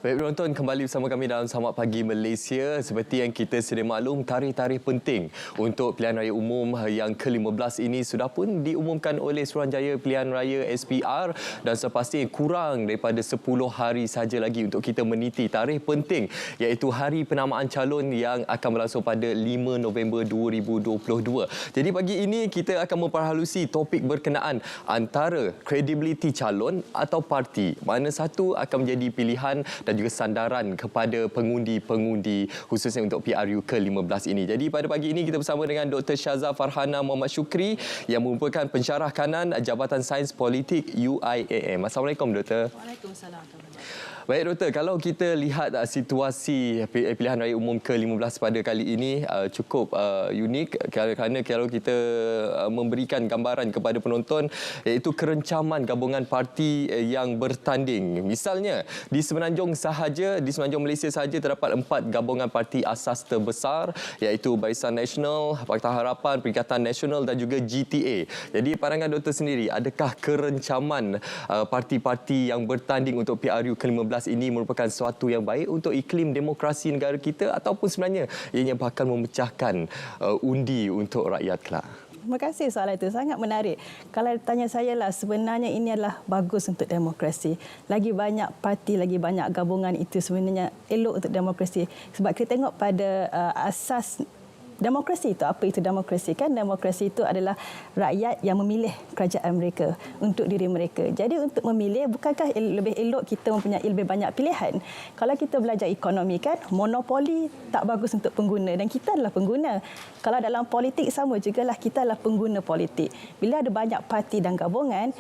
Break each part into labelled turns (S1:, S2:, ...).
S1: Baik penonton, kembali bersama kami dalam Selamat Pagi Malaysia. Seperti yang kita sedia maklum, tarikh-tarikh penting untuk pilihan raya umum yang ke-15 ini sudah pun diumumkan oleh Suruhanjaya Pilihan Raya SPR dan sepasti kurang daripada 10 hari saja lagi untuk kita meniti tarikh penting iaitu hari penamaan calon yang akan berlangsung pada 5 November 2022. Jadi pagi ini kita akan memperhalusi topik berkenaan antara kredibiliti calon atau parti. Mana satu akan menjadi pilihan dan juga sandaran kepada pengundi-pengundi khususnya untuk PRU ke-15 ini. Jadi pada pagi ini kita bersama dengan Dr. Syaza Farhana Muhammad Syukri yang merupakan pensyarah kanan Jabatan Sains Politik UIAM. Assalamualaikum Doktor.
S2: Waalaikumsalam.
S1: Baik Doktor, kalau kita lihat situasi pilihan raya umum ke-15 pada kali ini cukup unik kerana kalau kita memberikan gambaran kepada penonton iaitu kerencaman gabungan parti yang bertanding. Misalnya di Semenanjung Malaysia sahaja terdapat 4 gabungan parti asas terbesar iaitu Barisan Nasional, Pakatan Harapan, Perikatan Nasional dan juga GTA. Jadi pandangan Doktor sendiri, adakah kerencaman parti-parti yang bertanding untuk PRU ke-15 ini merupakan sesuatu yang baik untuk iklim demokrasi negara kita ataupun sebenarnya ianya bakal memecahkan undi untuk rakyat kelak?
S2: Terima kasih soalan itu. Sangat menarik. Kalau tanya saya lah, sebenarnya ini adalah bagus untuk demokrasi. Lagi banyak parti, lagi banyak gabungan itu sebenarnya elok untuk demokrasi. Sebab kita tengok pada asas demokrasi itu, apa itu demokrasi? Kan demokrasi itu adalah rakyat yang memilih kerajaan mereka untuk diri mereka. Jadi untuk memilih, bukankah lebih elok kita mempunyai lebih banyak pilihan? Kalau kita belajar ekonomi kan, monopoli tak bagus untuk pengguna dan kita adalah pengguna. Kalau dalam politik sama jugalah, kita adalah pengguna politik. Bila ada banyak parti dan gabungan,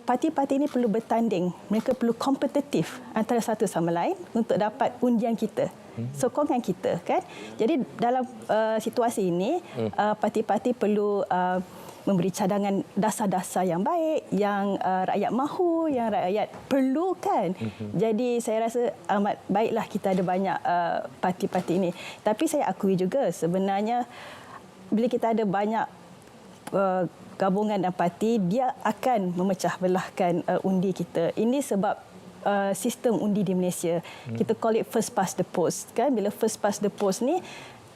S2: parti-parti ini perlu bertanding. Mereka perlu kompetitif antara satu sama lain untuk dapat undian kita. Sokongan kita kan. Jadi dalam situasi ini parti-parti perlu memberi cadangan dasar-dasar yang baik yang rakyat mahu, yang rakyat perlukan. Jadi saya rasa amat baiklah kita ada banyak parti-parti ini. Tapi saya akui juga sebenarnya bila kita ada banyak gabungan dan parti, dia akan memecah belahkan undi kita. Ini sebab sistem undi di Malaysia. Kita call it first past the post. Kan? Bila first past the post ni,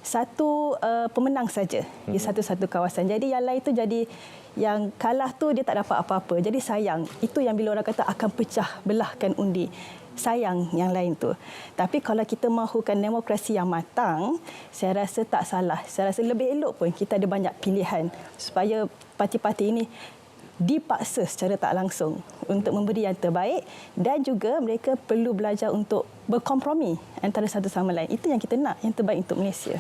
S2: satu pemenang saja di satu-satu kawasan. Jadi yang lain tu jadi yang kalah tu dia tak dapat apa-apa. Jadi sayang. Itu yang bila orang kata akan pecah belahkan undi. Sayang yang lain tu. Tapi kalau kita mahukan demokrasi yang matang, saya rasa tak salah. Saya rasa lebih elok pun kita ada banyak pilihan supaya parti-parti ini dipaksa secara tak langsung untuk memberi yang terbaik dan juga mereka perlu belajar untuk berkompromi antara satu sama lain. Itu yang kita nak, yang terbaik untuk Malaysia.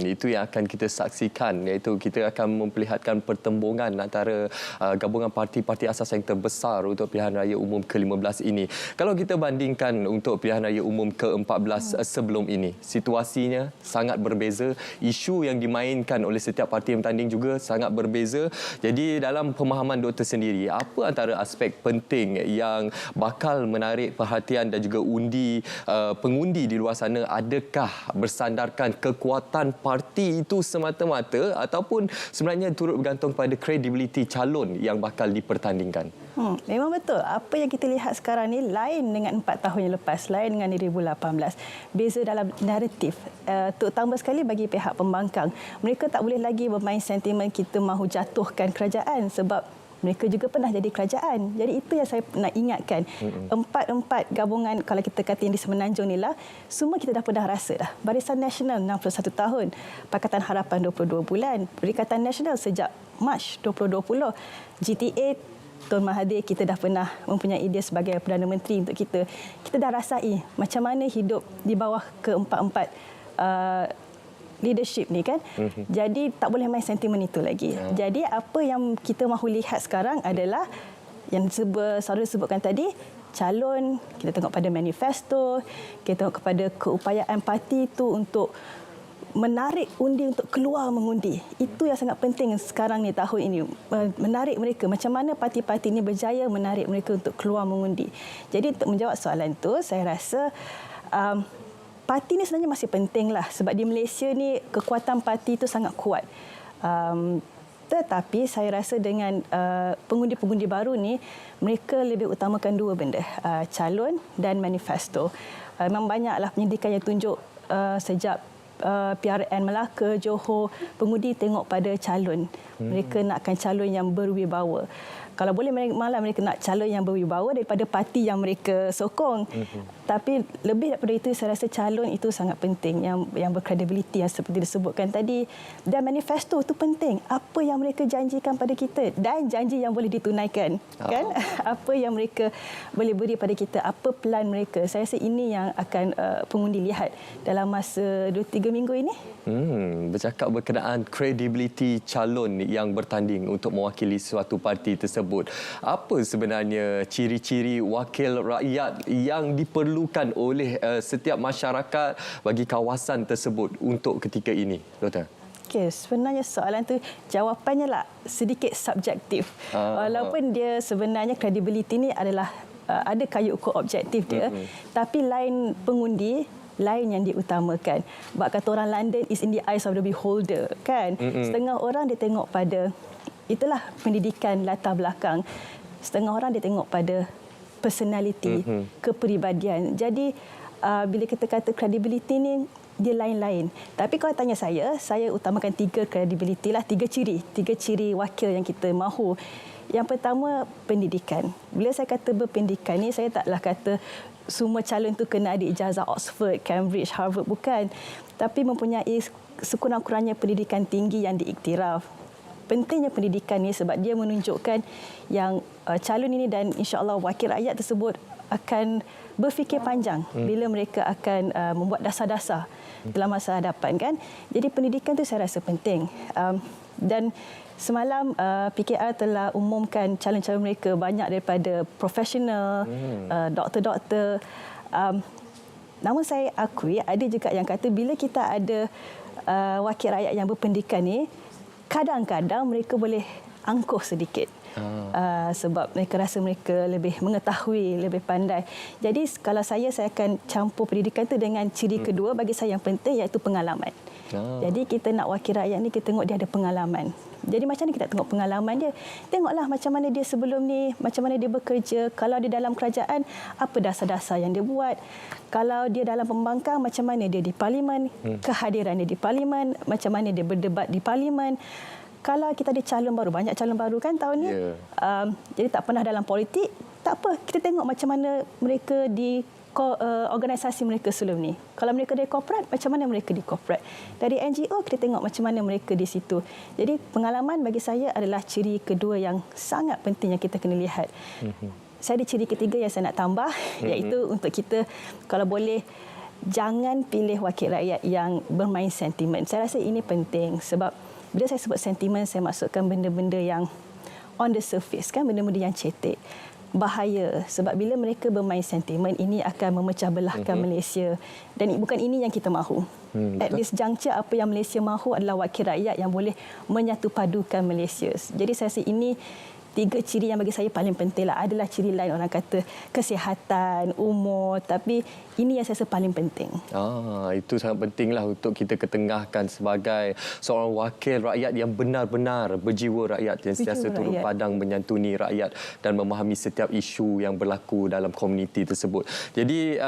S1: Itu yang akan kita saksikan, iaitu kita akan memperlihatkan pertembungan antara gabungan parti-parti asas yang terbesar untuk pilihan raya umum ke-15 ini. Kalau kita bandingkan untuk pilihan raya umum ke-14 sebelum ini, situasinya sangat berbeza, isu yang dimainkan oleh setiap parti yang bertanding juga sangat berbeza. Jadi dalam pemahaman Doktor sendiri, apa antara aspek penting yang bakal menarik perhatian dan juga pengundi di luar sana? Adakah bersandarkan kekuatan parti itu semata-mata ataupun sebenarnya turut bergantung pada kredibiliti calon yang bakal dipertandingkan?
S2: Memang betul. Apa yang kita lihat sekarang ni lain dengan 4 tahun yang lepas, lain dengan 2018. Beza dalam naratif, terutama sekali bagi pihak pembangkang. Mereka tak boleh lagi bermain sentimen kita mahu jatuhkan kerajaan sebab mereka juga pernah jadi kerajaan. Jadi itu yang saya nak ingatkan. Empat gabungan, kalau kita kata yang di Semenanjung ni lah, semua kita dah pernah rasa dah. Barisan Nasional 61 tahun, Pakatan Harapan 22 bulan, Perikatan Nasional sejak Mac 2020, GTA Tun Mahathir kita dah pernah mempunyai dia sebagai Perdana Menteri untuk kita. Kita dah rasai macam mana hidup di bawah keempat-empat leadership ni kan. Jadi tak boleh main sentimen itu lagi. Jadi apa yang kita mahu lihat sekarang adalah yang saudara sebutkan tadi, calon, kita tengok pada manifesto, kita tengok kepada keupayaan parti itu untuk menarik undi untuk keluar mengundi. Itu yang sangat penting sekarang ni, tahun ini. Menarik mereka. Macam mana parti-parti ini berjaya menarik mereka untuk keluar mengundi. Jadi untuk menjawab soalan itu, saya rasa parti ni sebenarnya masih penting lah sebab di Malaysia ni kekuatan parti itu sangat kuat. Tetapi saya rasa dengan pengundi-pengundi baru ni, mereka lebih utamakan dua benda, calon dan manifesto. memang banyaklah pendidikan yang tunjuk sejak PRN Melaka, Johor, pengundi tengok pada calon. Mereka nakkan calon yang berwibawa. Kalau boleh malah mereka nak calon yang berwibawa daripada parti yang mereka sokong. Tapi lebih daripada itu, saya rasa calon itu sangat penting, yang berkredibiliti yang seperti disebutkan tadi. Dan manifesto itu penting. Apa yang mereka janjikan pada kita dan janji yang boleh ditunaikan. Kan? Apa yang mereka boleh beri pada kita, apa plan mereka. Saya rasa ini yang akan pengundi lihat dalam masa 2-3 minggu ini.
S1: Bercakap berkenaan kredibiliti calon yang bertanding untuk mewakili suatu parti tersebut. Apa sebenarnya ciri-ciri wakil rakyat yang diperlukan oleh setiap masyarakat bagi kawasan tersebut untuk ketika ini, Doktor?
S2: Okey, sebenarnya soalan tu jawapannya lah sedikit subjektif. Walaupun dia sebenarnya kredibiliti ni adalah ada kayu ukur objektif dia, tapi lain pengundi, lain yang diutamakan. Sebab kata orang London is in the eyes of the beholder, kan? Setengah orang dia tengok pada itulah pendidikan latar belakang. Setengah orang dia tengok pada personality, kepribadian. Jadi bila kita kata kredibiliti ni dia lain-lain. Tapi kalau tanya saya utamakan 3 kredibiliti lah, 3 ciri wakil yang kita mahu. Yang pertama, pendidikan. Bila saya kata berpendidikan ni, saya taklah kata semua calon tu kena ada ijazah Oxford, Cambridge, Harvard, bukan. Tapi mempunyai sekurang-kurangnya pendidikan tinggi yang diiktiraf. Pentingnya pendidikan ni sebab dia menunjukkan yang calon ini dan insya-Allah wakil rakyat tersebut akan berfikir panjang bila mereka akan membuat dasar-dasar dalam masa hadapan, kan. Jadi pendidikan tu saya rasa penting. Dan semalam PKR telah umumkan calon-calon mereka banyak daripada profesional, doktor-doktor. Namun saya akui ada juga yang kata bila kita ada wakil rakyat yang berpendidikan ni, kadang-kadang mereka boleh angkuh sedikit. Sebab mereka rasa mereka lebih mengetahui, lebih pandai. Jadi kalau saya akan campur pendidikan itu dengan ciri kedua bagi saya yang penting, iaitu pengalaman. Jadi kita nak wakil rakyat ni, kita tengok dia ada pengalaman. Jadi macam mana kita tengok pengalaman dia? Tengoklah macam mana dia sebelum ni, macam mana dia bekerja. Kalau dia dalam kerajaan, apa dasar-dasar yang dia buat. Kalau dia dalam pembangkang, macam mana dia di parlimen, kehadiran dia di parlimen, macam mana dia berdebat di parlimen. Kalau kita ada calon baru, banyak calon baru kan tahun ni. Jadi tak pernah dalam politik, tak apa. Kita tengok macam mana mereka di organisasi mereka sebelum ni. Kalau mereka dari korporat, macam mana mereka di korporat. Dari NGO, kita tengok macam mana mereka di situ. Jadi pengalaman bagi saya adalah ciri kedua yang sangat penting yang kita kena lihat. Saya ada ciri ketiga yang saya nak tambah, iaitu untuk kita, kalau boleh, jangan pilih wakil rakyat yang bermain sentimen. Saya rasa ini penting sebab bila saya sebut sentimen, saya maksudkan benda-benda yang on the surface, kan, benda-benda yang cetek. Bahaya sebab bila mereka bermain sentimen, ini akan memecah belahkan Malaysia, dan bukan ini yang kita mahu. At this juncture, apa yang Malaysia mahu adalah wakil rakyat yang boleh menyatupadukan Malaysia. Jadi saya rasa ini 3 ciri yang bagi saya paling penting lah. Adalah ciri lain, orang kata kesihatan, umur, tapi ini yang saya rasa paling penting.
S1: Itu sangat pentinglah untuk kita ketengahkan sebagai seorang wakil rakyat yang benar-benar berjiwa rakyat, yang sentiasa turun padang menyantuni rakyat dan memahami setiap isu yang berlaku dalam komuniti tersebut. Jadi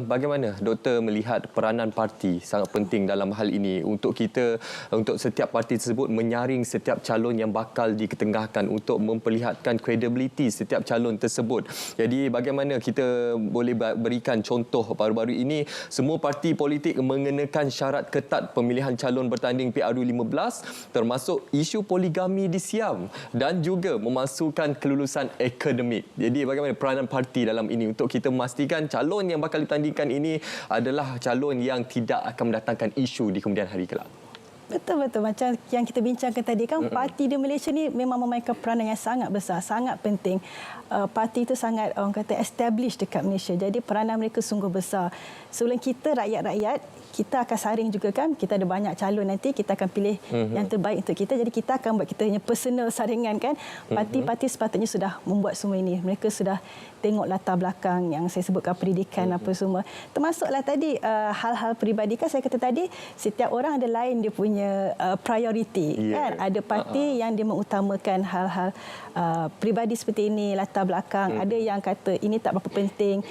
S1: bagaimana Doktor melihat peranan parti sangat penting dalam hal ini untuk kita, untuk setiap parti tersebut menyaring setiap calon yang bakal diketengahkan untuk memperlihatkan kredibiliti setiap calon tersebut. Jadi bagaimana kita boleh berikan contoh baru-baru ini, semua parti politik mengenakan syarat ketat pemilihan calon bertanding PRU 15, termasuk isu poligami di Siam dan juga memasukkan kelulusan akademik. Jadi bagaimana peranan parti dalam ini untuk kita memastikan calon yang bakal ditandingkan ini adalah calon yang tidak akan mendatangkan isu di kemudian hari kelak?
S2: Betul-betul. Macam yang kita bincangkan tadi kan, parti di Malaysia ni memang memainkan peranan yang sangat besar, sangat penting. Parti itu sangat, orang kata, established dekat Malaysia. Jadi peranan mereka sungguh besar. Sebelum kita rakyat-rakyat, kita akan saring juga kan. Kita ada banyak calon nanti, kita akan pilih yang terbaik untuk kita. Jadi kita akan buat kita punya personal saringan kan. Parti-parti sepatutnya sudah membuat semua ini. Mereka sudah tengok latar belakang yang saya sebutkan, pendidikan apa semua. Termasuklah tadi hal-hal peribadi kan, saya kata tadi, setiap orang ada lain dia punya punya prioriti. Kan? Ada parti yang dia mengutamakan hal-hal peribadi seperti ini, latar belakang. Ada yang kata ini tak berapa penting.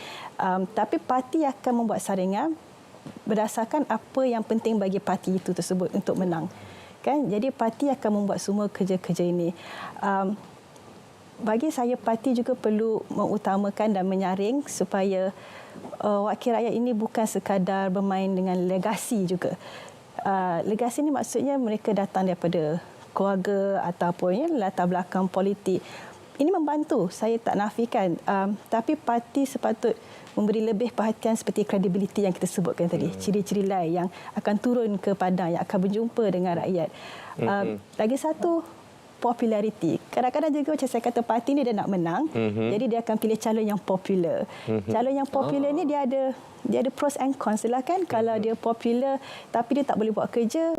S2: Tapi parti akan membuat saringan berdasarkan apa yang penting bagi parti itu tersebut untuk menang. Kan? Jadi parti akan membuat semua kerja-kerja ini. Bagi saya, parti juga perlu mengutamakan dan menyaring supaya wakil rakyat ini bukan sekadar bermain dengan legasi juga. Legasi ini maksudnya mereka datang daripada keluarga ataupun latar belakang politik. Ini membantu, saya tak nafikan. Tapi parti sepatut memberi lebih perhatian seperti kredibiliti yang kita sebutkan tadi. Ciri-ciri lain yang akan turun ke padang, yang akan berjumpa dengan rakyat. Lagi satu, populariti. Kadang-kadang juga macam saya kata parti ni dia nak menang, jadi dia akan pilih calon yang popular. Calon yang popular ni dia ada pros and cons lah kan. Kalau dia popular tapi dia tak boleh buat kerja,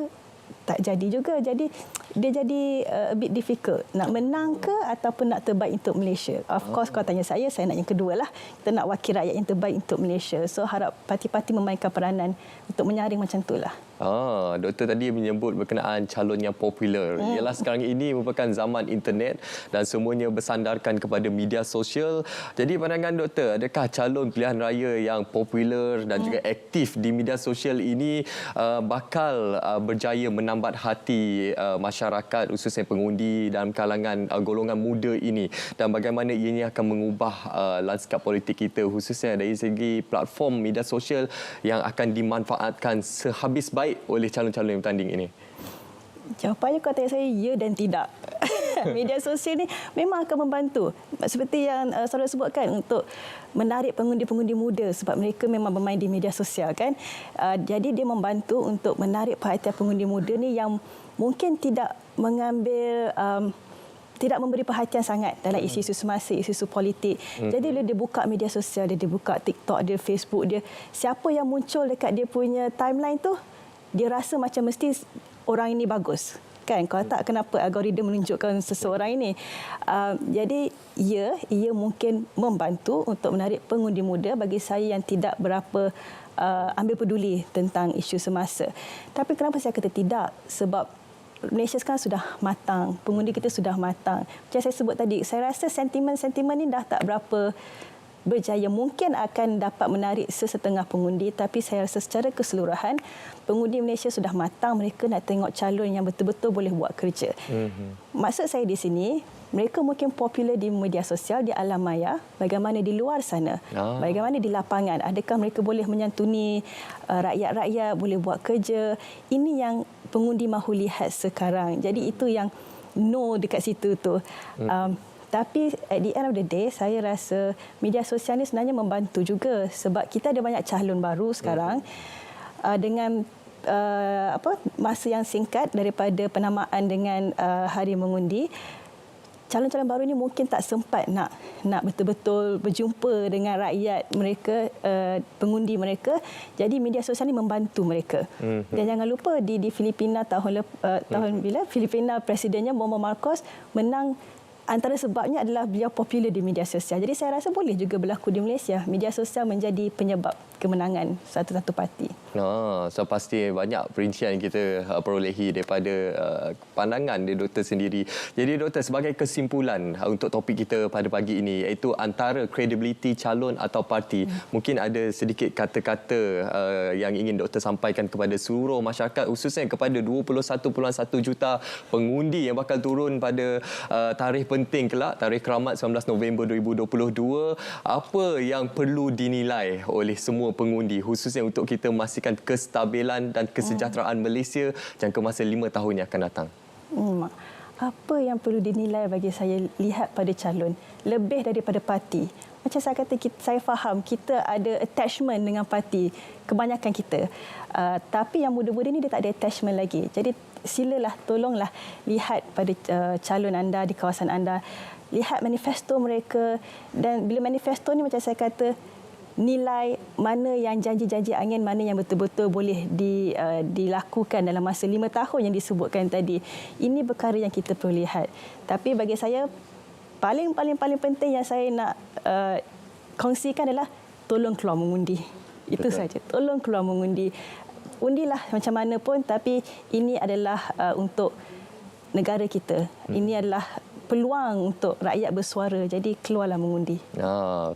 S2: tak jadi juga. Jadi dia jadi a bit difficult. Nak menang ke ataupun nak terbaik untuk Malaysia. Of course kalau tanya saya nak yang kedua lah. Kita nak wakil rakyat yang terbaik untuk Malaysia. So harap parti-parti memainkan peranan untuk menyaring macam itulah.
S1: Doktor tadi menyebut berkenaan calon yang popular. Ialah sekarang ini merupakan zaman internet dan semuanya bersandarkan kepada media sosial. Jadi pandangan doktor, adakah calon pilihan raya yang popular dan juga aktif di media sosial ini bakal berjaya menambat hati masyarakat, khususnya pengundi dalam kalangan golongan muda ini, dan bagaimana ianya akan mengubah lanskap politik kita, khususnya dari segi platform media sosial yang akan dimanfaatkan sehabis baik oleh calon-calon yang bertanding ini?
S2: Jawapannya kalau tanya saya, ya dan tidak. Media sosial ni memang akan membantu. Seperti yang saudara sebutkan, untuk menarik pengundi-pengundi muda sebab mereka memang bermain di media sosial kan. Jadi dia membantu untuk menarik perhatian pengundi muda ni yang mungkin tidak mengambil tidak memberi perhatian sangat dalam isu-isu semasa, isu-isu politik. Jadi bila dia buka media sosial, dia buka TikTok, dia Facebook, dia siapa yang muncul dekat dia punya timeline tu, dia rasa macam mesti orang ini bagus. Kan? Kalau tak, kenapa algoritma menunjukkan seseorang ini? Jadi, ia mungkin membantu untuk menarik pengundi muda bagi saya yang tidak berapa ambil peduli tentang isu semasa. Tapi kenapa saya kata tidak? Sebab Malaysia sekarang sudah matang. Pengundi kita sudah matang. Macam saya sebut tadi, saya rasa sentimen-sentimen ini dah tak berapa berjaya. Mungkin akan dapat menarik sesetengah pengundi, tapi saya rasa secara keseluruhan pengundi Malaysia sudah matang. Mereka nak tengok calon yang betul-betul boleh buat kerja. Maksud saya di sini, mereka mungkin popular di media sosial, di alam maya. Bagaimana di luar sana? Bagaimana di lapangan? Adakah mereka boleh menyantuni rakyat-rakyat, boleh buat kerja? Ini yang pengundi mahu lihat sekarang. Jadi itu yang no dekat situ tu. Tapi at the end of the day, saya rasa media sosial ni sebenarnya membantu juga sebab kita ada banyak calon baru sekarang dengan masa yang singkat daripada penamaan dengan hari mengundi. Calon-calon baru ini mungkin tak sempat nak betul-betul berjumpa dengan rakyat mereka, pengundi mereka. Jadi media sosial ini membantu mereka. Dan jangan lupa di Filipina tahun bila Filipina presidennya Bongbong Marcos menang, antara sebabnya adalah beliau popular di media sosial. Jadi saya rasa boleh juga berlaku di Malaysia. Media sosial menjadi penyebab kemenangan satu-satu parti.
S1: So pasti banyak perincian kita perolehi daripada pandangan dari doktor sendiri. Jadi doktor, sebagai kesimpulan untuk topik kita pada pagi ini, iaitu antara kredibiliti calon atau parti, mungkin ada sedikit kata-kata yang ingin doktor sampaikan kepada seluruh masyarakat, khususnya kepada 21.1 juta pengundi yang bakal turun pada tarikh penting kelak, tarikh keramat 19 November 2022. Apa yang perlu dinilai oleh semua pengundi, khususnya untuk kita memastikan kestabilan dan kesejahteraan Malaysia jangka masa 5 tahun yang akan datang?
S2: Apa yang perlu dinilai bagi saya, lihat pada calon lebih daripada parti. Macam saya kata, saya faham kita ada attachment dengan parti, kebanyakan kita. Tapi yang muda-muda ni dia tak ada attachment lagi. Jadi silalah, tolonglah lihat pada calon anda di kawasan anda. Lihat manifesto mereka, dan bila manifesto ni macam saya kata, nilai mana yang janji-janji angin, mana yang betul-betul boleh dilakukan dalam masa 5 tahun yang disebutkan tadi. Ini perkara yang kita perlu lihat. Tapi bagi saya, paling penting yang saya nak kongsikan adalah tolong keluar mengundi. Itu saja. Tolong keluar mengundi. undilah macam mana pun, tapi ini adalah untuk negara kita. Ini adalah peluang untuk rakyat bersuara. Jadi keluarlah mengundi.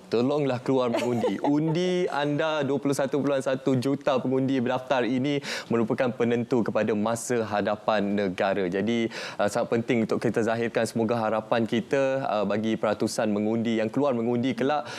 S1: Tolonglah keluar mengundi. Undi anda 21.1 juta pengundi berdaftar ini merupakan penentu kepada masa hadapan negara. Jadi sangat penting untuk kita zahirkan, semoga harapan kita bagi peratusan mengundi yang keluar mengundi kelak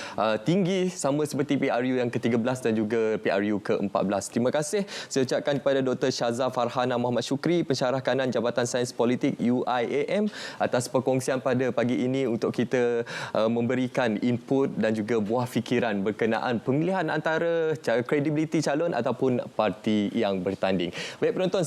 S1: tinggi sama seperti PRU yang ke-13 dan juga PRU ke-14. Terima kasih saya ucapkan kepada Dr. Syazah Farhana Muhammad Syukri, Pensyarah Kanan Jabatan Sains Politik UIAM atas perkongsian pada pagi ini untuk kita memberikan input dan juga buah fikiran berkenaan pemilihan antara kredibiliti calon ataupun parti yang bertanding. Baik penonton,